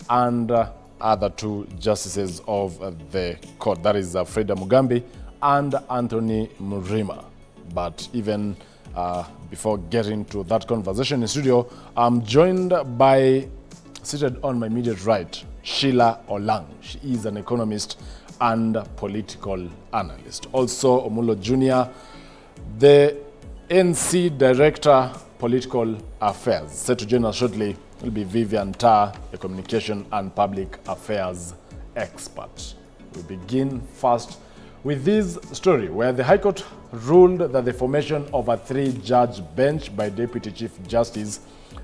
and other two justices of the court, that is Freda Mugambi and Anthony Mrima. But even before getting to that conversation in studio, I'm joined by, seated on my immediate right, Sheila Olang. She is an economist and political analyst. Also, Omulo Jr., the NC Director, Political Affairs. Set to join us shortly will be Vivian Tar, a communication and public affairs expert. We begin first with this story where the High Court ruled that the formation of a 3-judge bench by Deputy Chief Justice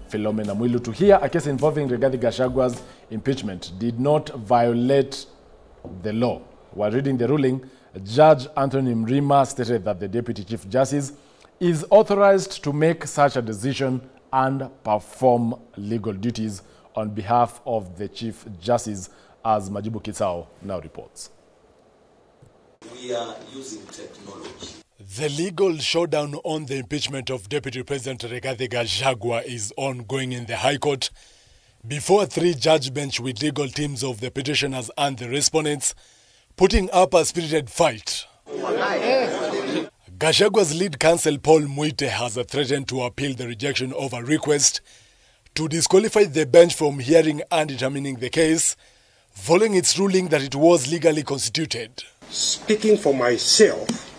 Philomena Mwilu to hear a case involving Rigathi Gachagua's impeachment did not violate the law. While reading the ruling, Judge Anthony Mrima stated that the Deputy Chief Justice is authorized to make such a decision and perform legal duties on behalf of the Chief Justice, as Majibu Kitsao now reports. We are using technology. The legal showdown on the impeachment of Deputy President Rigathi Gachagua is ongoing in the High Court before a 3-judge bench with legal teams of the petitioners and the respondents putting up a spirited fight. Gachagua's lead counsel Paul Mwite has threatened to appeal the rejection of a request to disqualify the bench from hearing and determining the case, following its ruling that it was legally constituted. Speaking for myself,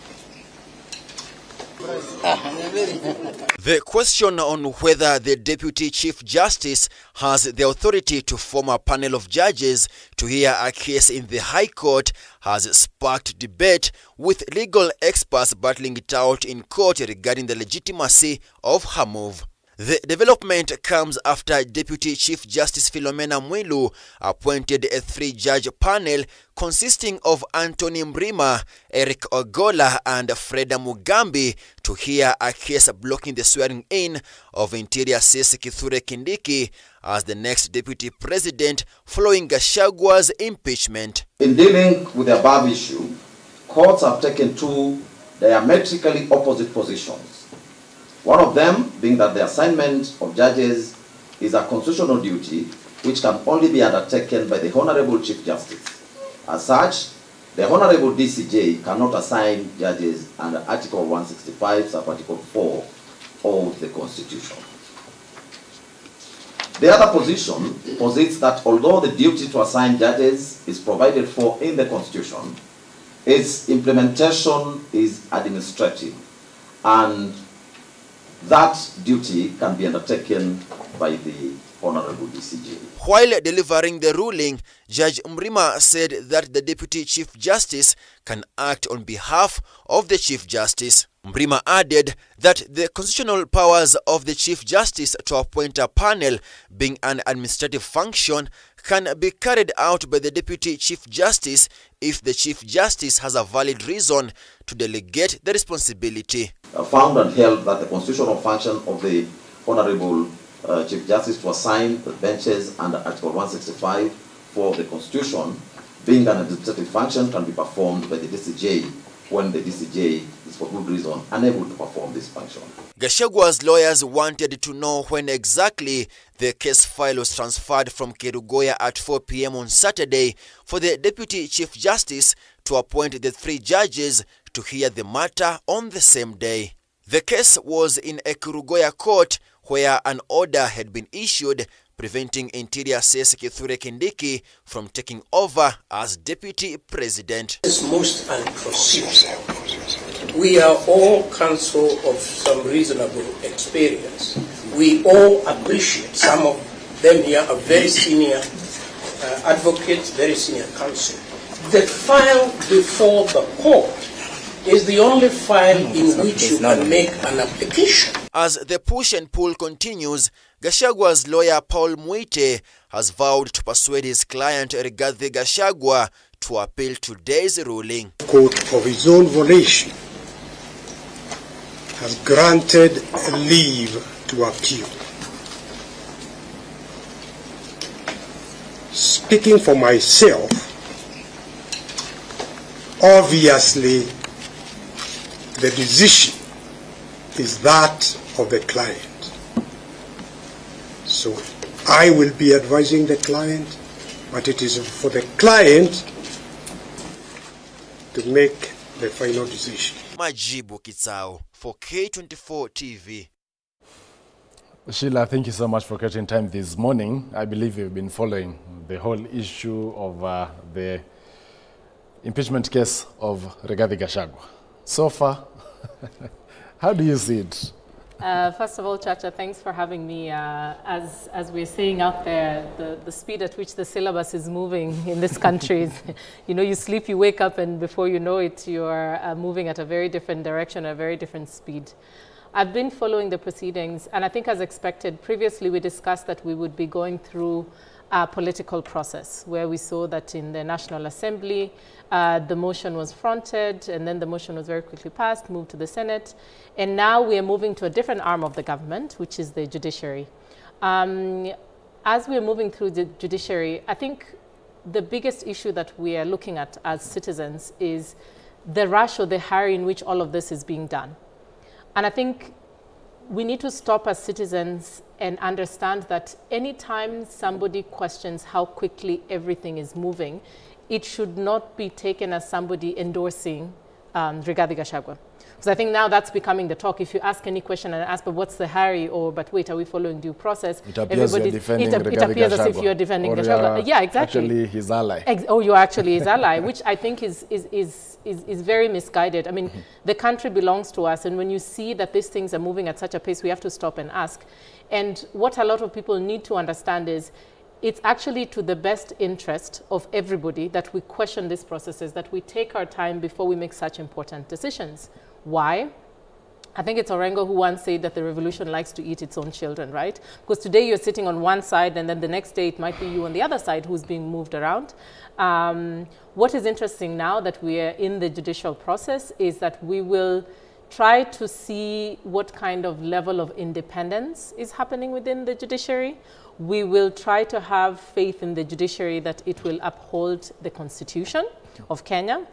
the question on whether the Deputy Chief Justice has the authority to form a panel of judges to hear a case in the High Court has sparked debate, with legal experts battling it out in court regarding the legitimacy of her move. The development comes after Deputy Chief Justice Philomena Mwilu appointed a 3-judge panel consisting of Anthony Mrima, Eric Ogola and Freda Mugambi to hear a case blocking the swearing-in of Interior Sis Kithure Kindiki as the next Deputy President following Gachagua's impeachment. In dealing with the above issue, courts have taken two diametrically opposite positions. One of them being that the assignment of judges is a constitutional duty which can only be undertaken by the Honorable Chief Justice. As such, the Honorable DCJ cannot assign judges under Article 165, Sub-Article 4 of the Constitution. The other position posits that although the duty to assign judges is provided for in the Constitution, its implementation is administrative, and that duty can be undertaken by the Honorable DCJ. While delivering the ruling, Judge Mrima said that the Deputy Chief Justice can act on behalf of the Chief Justice. Mrima added that the constitutional powers of the Chief Justice to appoint a panel, being an administrative function, can be carried out by the Deputy Chief Justice if the Chief Justice has a valid reason to delegate the responsibility. Found and held that the constitutional function of the Honorable Chief Justice to assign the benches under Article 165 for the Constitution, being an administrative function, can be performed by the DCJ when the DCJ is for good reason unable to perform this function. Gachagua's lawyers wanted to know when exactly the case file was transferred from Kerugoya at 4 p.m. on Saturday for the Deputy Chief Justice to appoint the 3 judges to hear the matter on the same day. The case was in a Kerugoya court where an order had been issued preventing Interior Sis Kithure Kindiki from taking over as Deputy President. It's most unforeseen. We are all counsel of some reasonable experience. We all appreciate, some of them here are very senior advocates, very senior counsel. The file before the court is the only file in which you can make an application. As the push and pull continues, Gachagua's lawyer Paul Mwite has vowed to persuade his client Rigathi Gachagua to appeal today's ruling. The court of his own volition has granted leave to appeal. Speaking for myself, obviously the decision is that of the client. So I will be advising the client but it is for the client to make the final decision. Majibu Kitsao for K24 TV. Sheila, thank you so much for getting time this morning. I believe you've been following the whole issue of the impeachment case of Gachagua. So far, how do you see it? First of all, Chacha, thanks for having me. As we're seeing out there, the speed at which the syllabus is moving in this country is, you sleep, you wake up, and before you know it, you're moving at a very different direction, a very different speed. I've been following the proceedings, and I think as expected, previously we discussed that we would be going through a political process where we saw that in the National Assembly, the motion was fronted, and then the motion was very quickly passed, moved to the Senate, and now we are moving to a different arm of the government, which is the judiciary. As we are moving through the judiciary, I think the biggest issue that we are looking at as citizens is the rush or the hurry in which all of this is being done. And I think we need to stop as citizens and understand that anytime somebody questions how quickly everything is moving, it should not be taken as somebody endorsing Rigathi Gachagua. Because I think now that's becoming the talk. If you ask any question and ask, but what's the hurry, or but wait, are we following due process? It appears you're defending it appears as if you're defending Gachagua. Yeah, exactly. Actually his ally. You're actually his ally, which I think is very misguided. I mean, the country belongs to us, and when you see that these things are moving at such a pace, we have to stop and ask. And what a lot of people need to understand is it's actually to the best interest of everybody that we question these processes, that we take our time before we make such important decisions. Why? I think it's Orengo who once said that the revolution likes to eat its own children, right? Because today you're sitting on one side, and then the next day it might be you on the other side who's being moved around. What is interesting now that we are in the judicial process is that we will try to see what kind of level of independence is happening within the judiciary. We will try to have faith in the judiciary that it will uphold the Constitution of Kenya,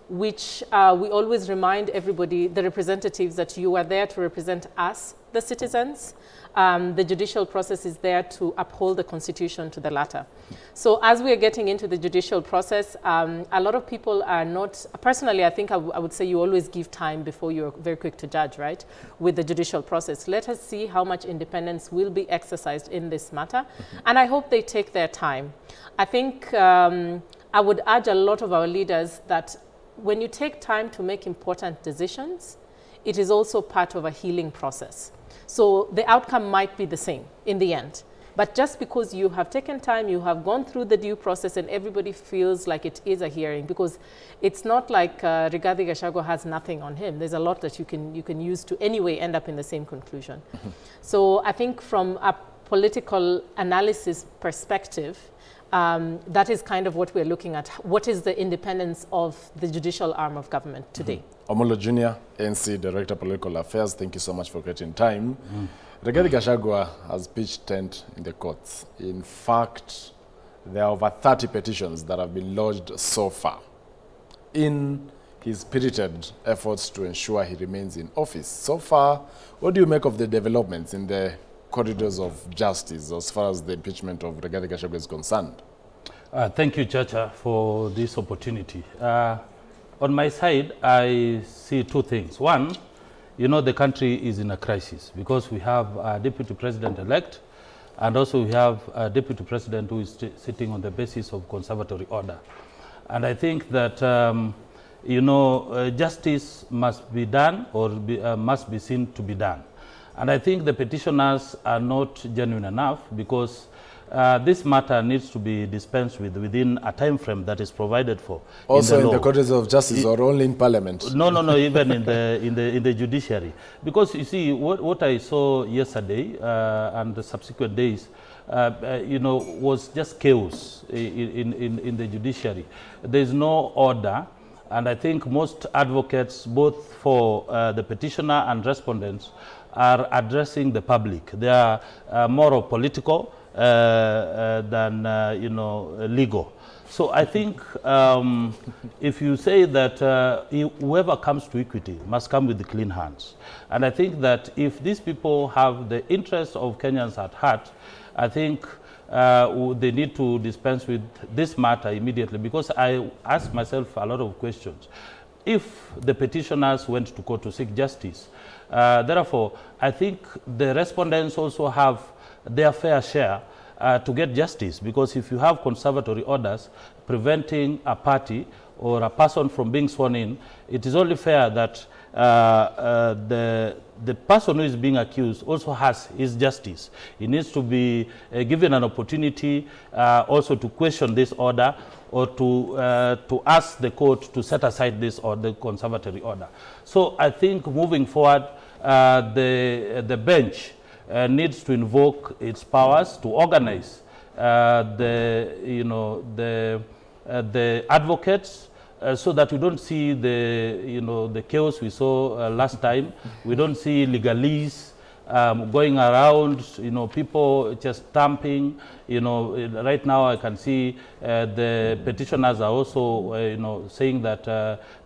which we always remind everybody, the representatives, that you are there to represent us, the citizens. The judicial process is there to uphold the Constitution to the latter. So as we are getting into the judicial process, a lot of people are not, personally, I think I would say you always give time before you're very quick to judge, right, with the judicial process. Let us see how much independence will be exercised in this matter, and I hope they take their time. I think I would urge a lot of our leaders that when you take time to make important decisions, it is also part of a healing process. So the outcome might be the same in the end. But just because you have taken time, you have gone through the due process, and everybody feels like it is a hearing, because it's not like Rigathi Gachagua has nothing on him. There's a lot that you can use to anyway end up in the same conclusion. So I think from a political analysis perspective, that is kind of what we're looking at. What is the independence of the judicial arm of government today? Omolo Jr., NC Director Political Affairs, thank you so much for getting time. Rigathi Gachagua has pitched tent in the courts. In fact, there are over 30 petitions that have been lodged so far in his spirited efforts to ensure he remains in office. So far, what do you make of the developments in the corridors of justice as far as the impeachment of Rigathi Gachagua is concerned? Thank you, Chacha, for this opportunity. On my side, I see two things. One, the country is in a crisis because we have a deputy president-elect, and also we have a deputy president who is sitting on the basis of conservatory order. And I think that, justice must be done, or must be seen to be done. And I think the petitioners are not genuine enough, because this matter needs to be dispensed with within a time frame that is provided for. Also in the corridors of justice, or only in Parliament? No, even in the judiciary. Because you see, what I saw yesterday and the subsequent days, was just chaos in the judiciary. There is no order. And I think most advocates, both for the petitioner and respondents, are addressing the public. They are more political than legal. So I think if you say that whoever comes to equity must come with the clean hands, and I think that if these people have the interests of Kenyans at heart, I think they need to dispense with this matter immediately, because I ask myself a lot of questions. If the petitioners went to court to seek justice, therefore, I think the respondents also have their fair share to get justice, because if you have conservatory orders preventing a party or a person from being sworn in, it is only fair that the person who is being accused also has his justice. He needs to be given an opportunity also to question this order, or to ask the court to set aside this or the conservatory order. So I think moving forward, the bench needs to invoke its powers to organize the advocates, so that we don't see the chaos we saw last time. We don't see legalese going around, people just stamping. Right now I can see the petitioners are also, saying that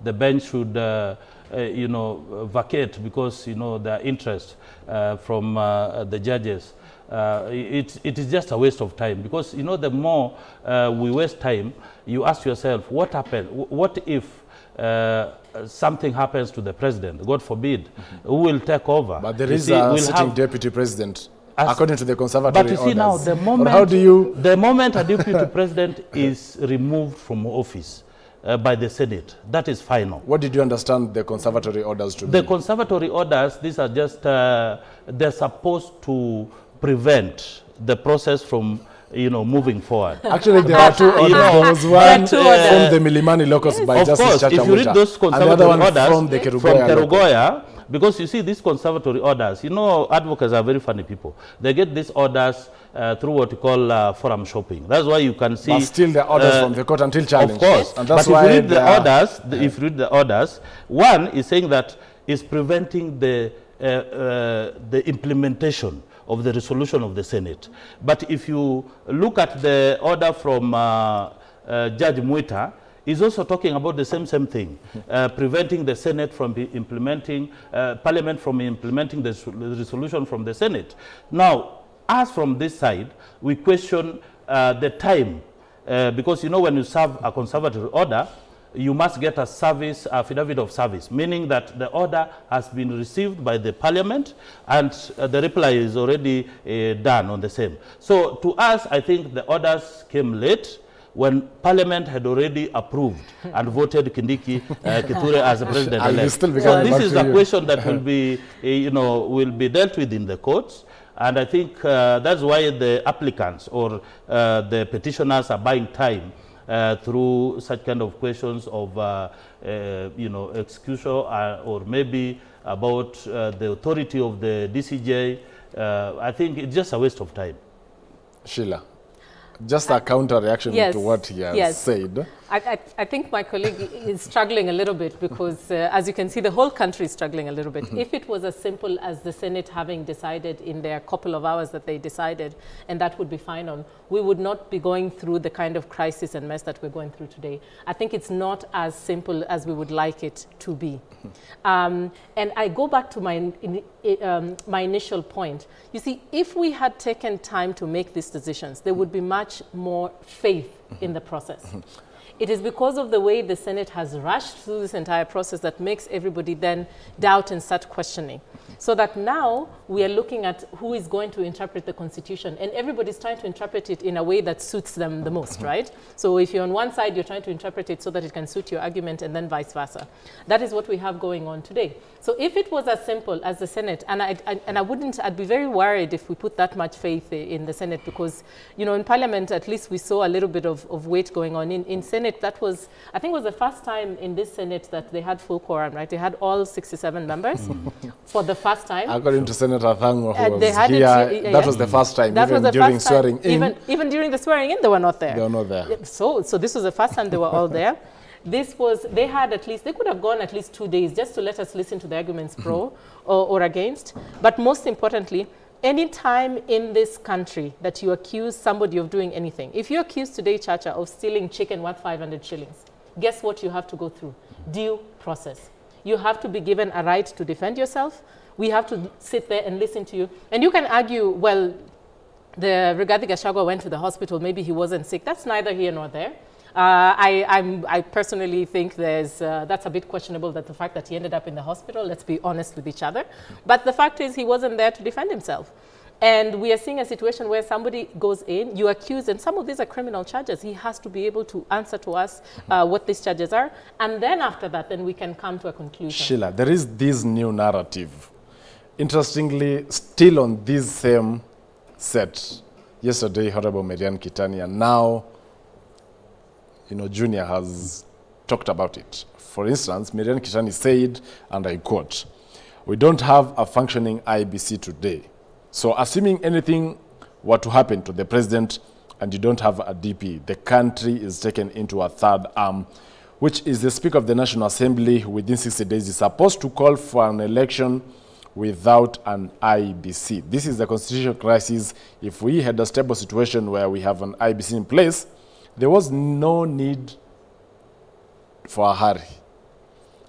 the bench should, vacate because, their interest from the judges. It is just a waste of time, because, the more we waste time, you ask yourself, what happened? What if something happens to the president, God forbid, who will take over? But there is a sitting deputy president, according to the conservatory orders. But you see now, the moment a deputy president is removed from office by the Senate, that is final. What did you understand the conservatory orders to be? The conservatory orders, these are just, they're supposed to prevent the process from moving forward. Actually, there are two orders. There was one from the Milimani locus by Justice Chacha if you read those conservatory orders from the Kerugoya, because you see these conservatory orders, advocates are very funny people. They get these orders through what you call forum shopping. That's why you can see. But still the orders from the court until challenged. Of course. And that's but why if you read the orders, if you read the orders, one is saying that it's preventing the implementation of the resolution of the Senate. But if you look at the order from Judge Muita, he's also talking about the same thing, preventing the Senate from implementing, Parliament from implementing the resolution from the Senate. Now, as from this side, we question the time, because when you serve a conservatory order, you must get a service, affidavit of service, meaning that the order has been received by the Parliament and the reply is already done on the same. So to us, I think the orders came late when Parliament had already approved and voted Kindiki Kithure as the president-elect. So this is a question that will be, will be dealt with in the courts. And I think that's why the applicants or the petitioners are buying time through such kind of questions of, execution or maybe about the authority of the DCJ. I think it's just a waste of time. Sheila, just a counter reaction to what he has said. I think my colleague is struggling a little bit because, as you can see, the whole country is struggling a little bit. If it was as simple as the Senate having decided in their couple of hours that they decided, and that would be fine on, we would not be going through the kind of crisis and mess that we're going through today. I think it's not as simple as we would like it to be. And I go back to my initial point. You see, if we had taken time to make these decisions, there would be much more faith in the process. It is because of the way the Senate has rushed through this entire process that makes everybody then doubt and start questioning. So that now we are looking at who is going to interpret the Constitution, and everybody's trying to interpret it in a way that suits them the most, right? So if you're on one side, you're trying to interpret it so that it can suit your argument, and then vice versa. That is what we have going on today. So if it was as simple as the Senate, and I'd be very worried if we put that much faith in the Senate, because, in Parliament, at least we saw a little bit of weight going on. In Senate, that was, I think it was the first time in this Senate that they had full quorum, right? They had all 67 members for the first time. According to Senator Thango, who was here, that was the first time, even during swearing in. Even during the swearing in, they were not there. They were not there. So this was the first time they were all there. This was, they could have gone at least 2 days just to let us listen to the arguments pro or against. But most importantly, any time in this country that you accuse somebody of doing anything, if you accuse today, Chacha, of stealing chicken worth 500 shillings, guess what you have to go through? Due process. You have to be given a right to defend yourself. We have to sit there and listen to you. And you can argue, well, Rigathi Gachagua went to the hospital, maybe he wasn't sick. That's neither here nor there. I personally think that's a bit questionable, that the fact that he ended up in the hospital, let's be honest with each other. But the fact is he wasn't there to defend himself. And we are seeing a situation where somebody goes in, you accuse, and some of these are criminal charges. He has to be able to answer to us what these charges are. And then after that, then we can come to a conclusion. Sheila, there is this new narrative. Interestingly, still on this same set, yesterday, Honorable Marian Kitani, and now, Junior has talked about it. For instance, Marian Kitani said, and I quote, "We don't have a functioning IBC today. So assuming anything were to happen to the president and you don't have a DP, the country is taken into a third arm, which is the Speaker of the National Assembly who within 60 days is supposed to call for an election without an IBC. This is the constitutional crisis. If we had a stable situation where we have an IBC in place, there was no need for a hurry."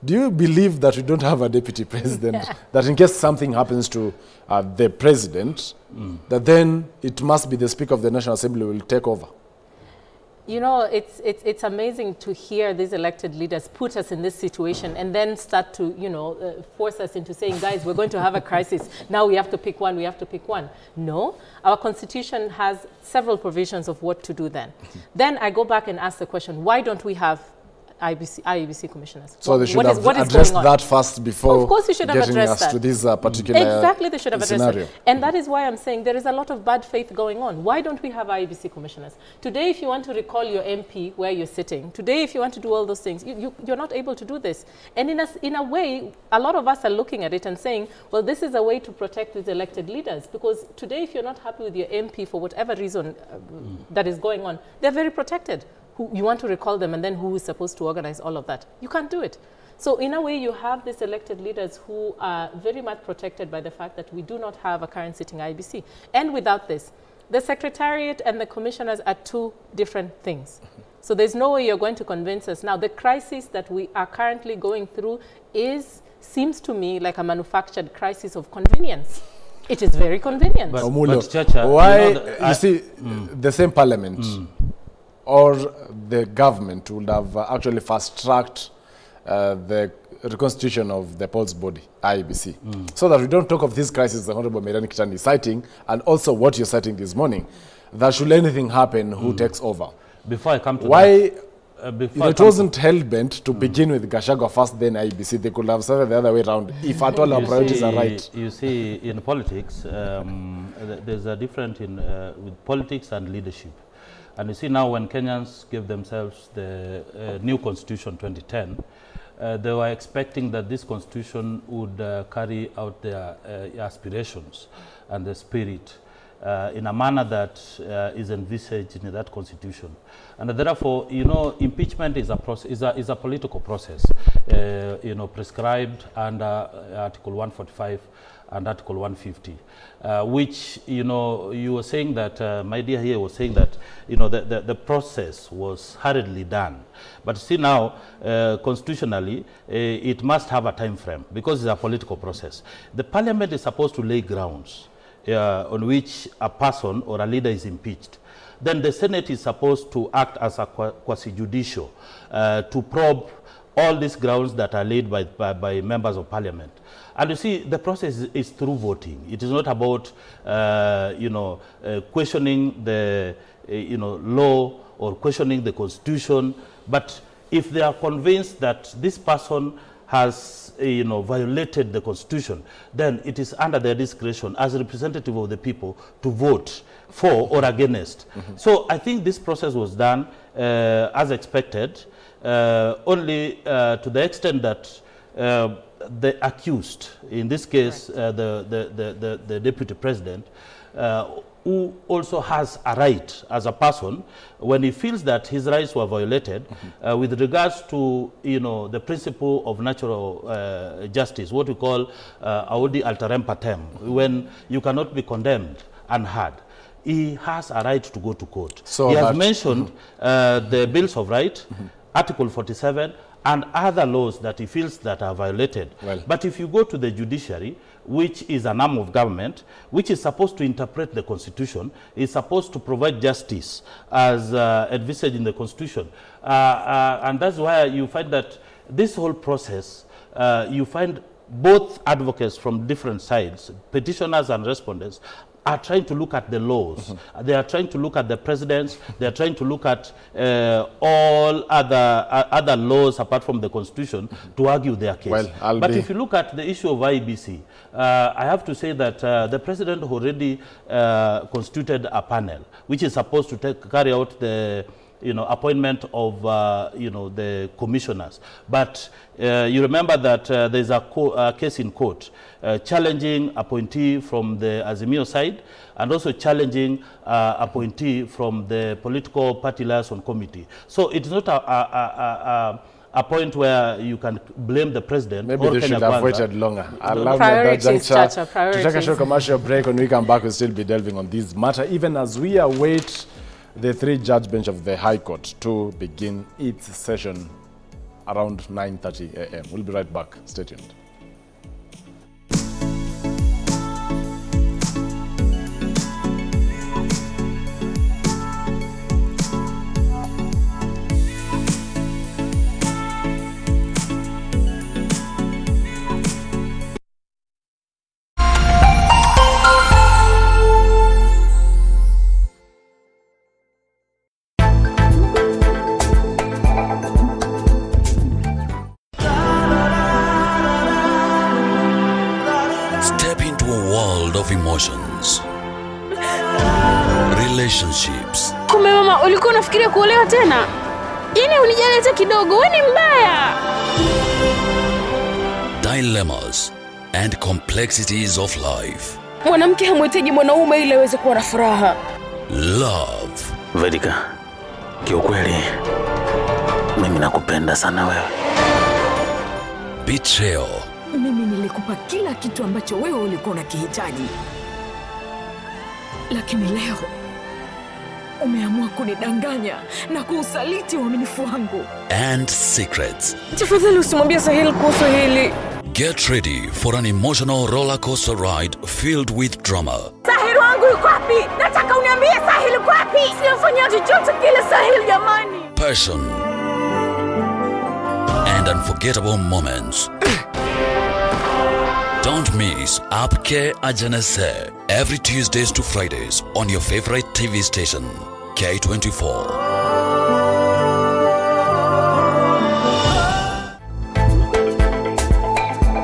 Do you believe that we don't have a deputy president, that in case something happens to the president, that then it must be the Speaker of the National Assembly who will take over? It's amazing to hear these elected leaders put us in this situation and then start to, force us into saying, guys, we're going to have a crisis. Now we have to pick one, we have to pick one. No, our constitution has several provisions of what to do then. Then I go back and ask the question, why don't we have IEBC commissioners? So they should have addressed that first before of course you should have getting addressed us that. to this particular Exactly, they should have addressed scenario. it. And that is why I'm saying there is a lot of bad faith going on. Why don't we have IEBC commissioners? Today, if you want to recall your MP where you're sitting, today, if you want to do all those things, you're not able to do this. And in a way, a lot of us are looking at it and saying, well, this is a way to protect these elected leaders. Because today, if you're not happy with your MP for whatever reason that is going on, they're very protected. You want to recall them, and then who is supposed to organize all of that? You can't do it. So in a way, you have these elected leaders who are very much protected by the fact that we do not have a current sitting IBC. And without this, the Secretariat and the commissioners are two different things. So there's no way you're going to convince us. Now, the crisis that we are currently going through seems to me like a manufactured crisis of convenience. It is very convenient. But Chacha, why, the same parliament or the government would have actually fast-tracked the reconstitution of the Pulse body, IEBC, so that we don't talk of this crisis the Honorable Marian Kitani is citing, and also what you're citing this morning, that should anything happen, who takes over? Before I come to why, it wasn't hell-bent to begin with Gachagua first, then IEBC. They could have started the other way around, if at all our priorities are right. You see, in politics, there's a difference with politics and leadership. And you see now when Kenyans gave themselves the new constitution 2010, they were expecting that this constitution would carry out their aspirations and the spirit in a manner that is envisaged in that constitution. And therefore, impeachment is a process, is a political process, prescribed under Article 145 and Article 150, which, you were saying that, my dear here was saying that, the process was hurriedly done. But see now, constitutionally, it must have a time frame because it's a political process. The parliament is supposed to lay grounds on which a person or a leader is impeached. Then the Senate is supposed to act as a quasi-judicial to probe all these grounds that are laid by members of parliament. And you see, the process is through voting. It is not about, questioning the, law or questioning the constitution. But if they are convinced that this person has, violated the constitution, then it is under their discretion as a representative of the people to vote for or against. So I think this process was done as expected, only to the extent that the accused, in this case, the deputy president, who also has a right as a person, when he feels that his rights were violated, with regards to, the principle of natural justice, what we call audi alteram partem, when you cannot be condemned unheard, he has a right to go to court. So he has mentioned the Bills of Rights, Article 47, and other laws that he feels that are violated. Well, but if you go to the judiciary, which is an arm of government, which is supposed to interpret the Constitution, is supposed to provide justice as envisaged in the Constitution. And that's why you find that this whole process, you find both advocates from different sides, petitioners and respondents, are trying to look at the laws. They are trying to look at the precedents. They are trying to look at all other laws apart from the Constitution to argue their case. Well, but if you look at the issue of IEBC, I have to say that the president already constituted a panel which is supposed to carry out the appointment of the commissioners. But you remember that there's a case in court challenging appointee from the Azimio side and also challenging appointee from the political party liaison committee. So it's not a point where you can blame the president. Maybe they should have waited longer. Allow me at that juncture to take a short commercial break. When we come back, we'll still be delving on this matter, even as we await the three-judge bench of the High Court to begin its session around 9:30 a.m. We'll be right back. Stay tuned. Emotions, relationships. Kumbe mama, ulikuwa unafikiria kuolewa tena? Yaani unijali hata kidogo, wewe ni mbaya. Dilemmas and complexities of life. Mwanamke hamhitaji mwanaume ili aweze kuwa na furaha. Love. Vedika, kiukweli mimi nakupenda sana wewe. Betrayal. Mimi nilikupa kila kitu ambacho wewe ulikuwa unakihitaji. Lakini leo umeamua kunidanganya na kuusaliti uaminifu wangu. And secrets. Tafadhali usimwambie Sahil kuhusu hili. Get ready for an emotional roller coaster ride filled with drama. Sahil wangu yuko wapi? Nataka uniambie Sahil yuko wapi? Sijafanya chochote kile Sahil jamani. Passion. And unforgettable moments. Don't miss Aapke Ajanase every Tuesdays to Fridays on your favorite TV station, K24.